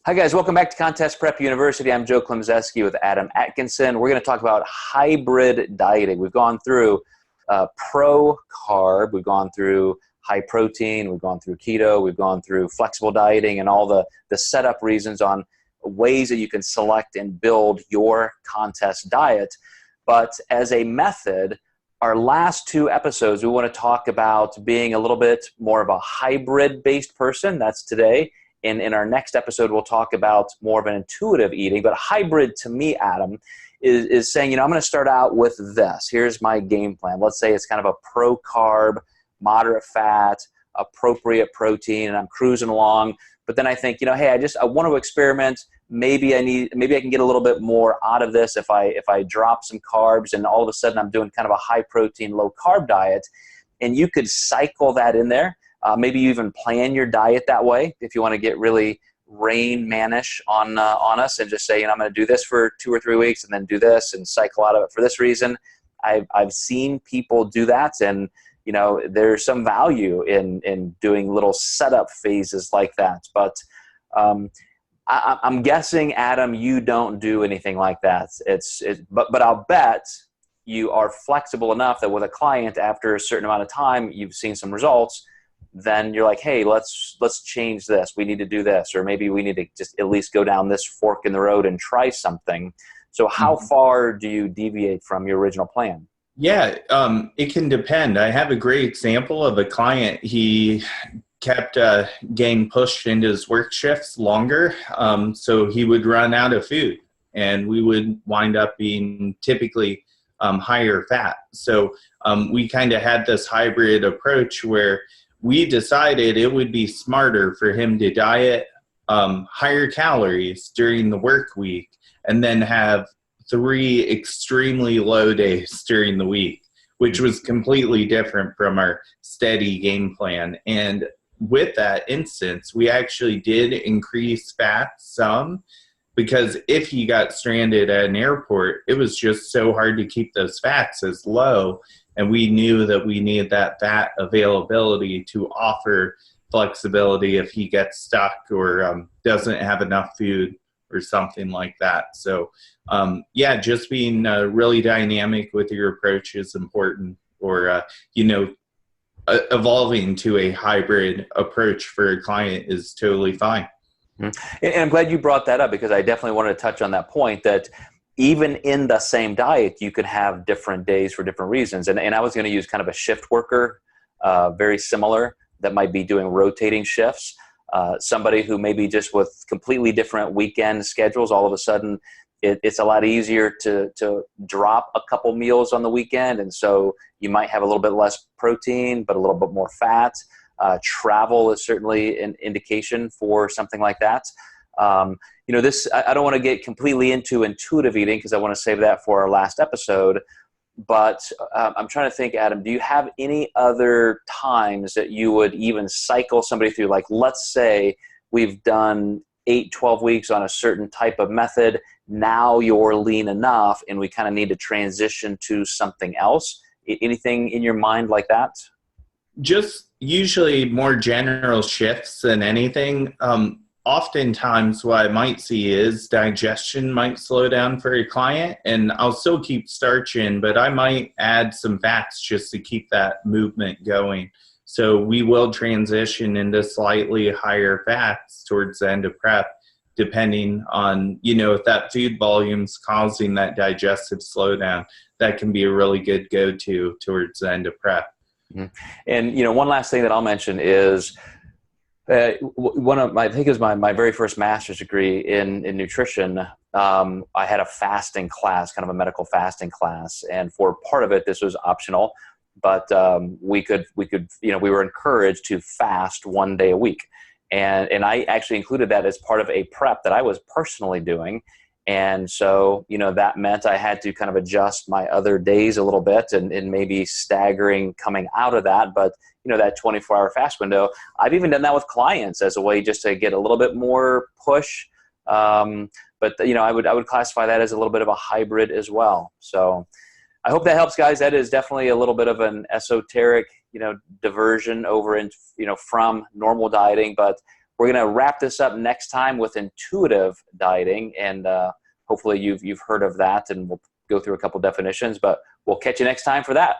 Hi guys, welcome back to Contest Prep University. I'm Joe Klemczewski with Adam Atkinson. We're going to talk about hybrid dieting. We've gone through pro-carb, we've gone through high protein, we've gone through keto, we've gone through flexible dieting and all the setup reasons on ways that you can select and build your contest diet. But as a method, our last two episodes, we want to talk about being a little bit more of a hybrid-based person. That's today. And in our next episode, we'll talk about more of an intuitive eating. But hybrid to me, Adam, is saying, you know, I'm going to start out with this. Here's my game plan. Let's say it's kind of a pro-carb, moderate fat, appropriate protein, and I'm cruising along. But then I think, you know, hey, I want to experiment. Maybe I can get a little bit more out of this if I drop some carbs, and all of a sudden I'm doing kind of a high protein, low carb diet. And you could cycle that in there. Maybe you even plan your diet that way if you want to get really Rain Man-ish on us and just say, you know, I'm going to do this for 2 or 3 weeks and then do this and cycle out of it for this reason. I've seen people do that, and you know, there's some value in doing little setup phases like that. But I'm guessing, Adam, you don't do anything like that. But I'll bet you are flexible enough that with a client, after a certain amount of time, you've seen some results. Then you're like, hey, let's change this. We need to do this, or maybe we need to just at least go down this fork in the road and try something. So how far do you deviate from your original plan? Yeah, it can depend. I have a great example of a client. He kept getting pushed into his work shifts longer, so he would run out of food, and we would wind up being typically higher fat. So we kind of had this hybrid approach where we decided it would be smarter for him to diet higher calories during the work week and then have 3 extremely low days during the week, which was completely different from our steady game plan. And with that instance, we actually did increase fat some, because if he got stranded at an airport, it was just so hard to keep those fats as low. And we knew that we needed that fat availability to offer flexibility if he gets stuck or doesn't have enough food or something like that. So yeah, just being really dynamic with your approach is important, or you know, evolving to a hybrid approach for a client is totally fine. And I'm glad you brought that up, because I definitely wanted to touch on that point, that even in the same diet, you can have different days for different reasons. And I was going to use kind of a shift worker, very similar, that might be doing rotating shifts. Somebody who maybe just with completely different weekend schedules, all of a sudden it's a lot easier to drop a couple meals on the weekend. And so you might have a little bit less protein, but a little bit more fat. Travel is certainly an indication for something like that. You know, I don't want to get completely into intuitive eating, because I want to save that for our last episode. But I'm trying to think, Adam, do you have any other times that you would even cycle somebody through? Like, let's say we've done 8-12 weeks on a certain type of method. Now you're lean enough and we kind of need to transition to something else. Anything in your mind like that? Just usually more general shifts than anything. Oftentimes what I might see is digestion might slow down for a client, and I'll still keep starch in, but I might add some fats just to keep that movement going. So we will transition into slightly higher fats towards the end of prep, depending on, you know, if that food volume's causing that digestive slowdown. That can be a really good go-to towards the end of prep. And, you know, one last thing that I'll mention is, I think it was my very first master's degree in nutrition. I had a fasting class, kind of a medical fasting class, and for part of it, this was optional, but we could, you know, we were encouraged to fast 1 day a week, and I actually included that as part of a prep that I was personally doing. And so, you know, that meant I had to kind of adjust my other days a little bit and maybe staggering coming out of that. But, you know, that 24-hour fast window, I've even done that with clients as a way just to get a little bit more push. But, you know, I would classify that as a little bit of a hybrid as well. So I hope that helps, guys. That is definitely a little bit of an esoteric, you know, diversion over into, you know, from normal dieting. But We're going to wrap this up next time with intuitive dieting, and hopefully you've heard of that, and we'll go through a couple definitions, but we'll catch you next time for that.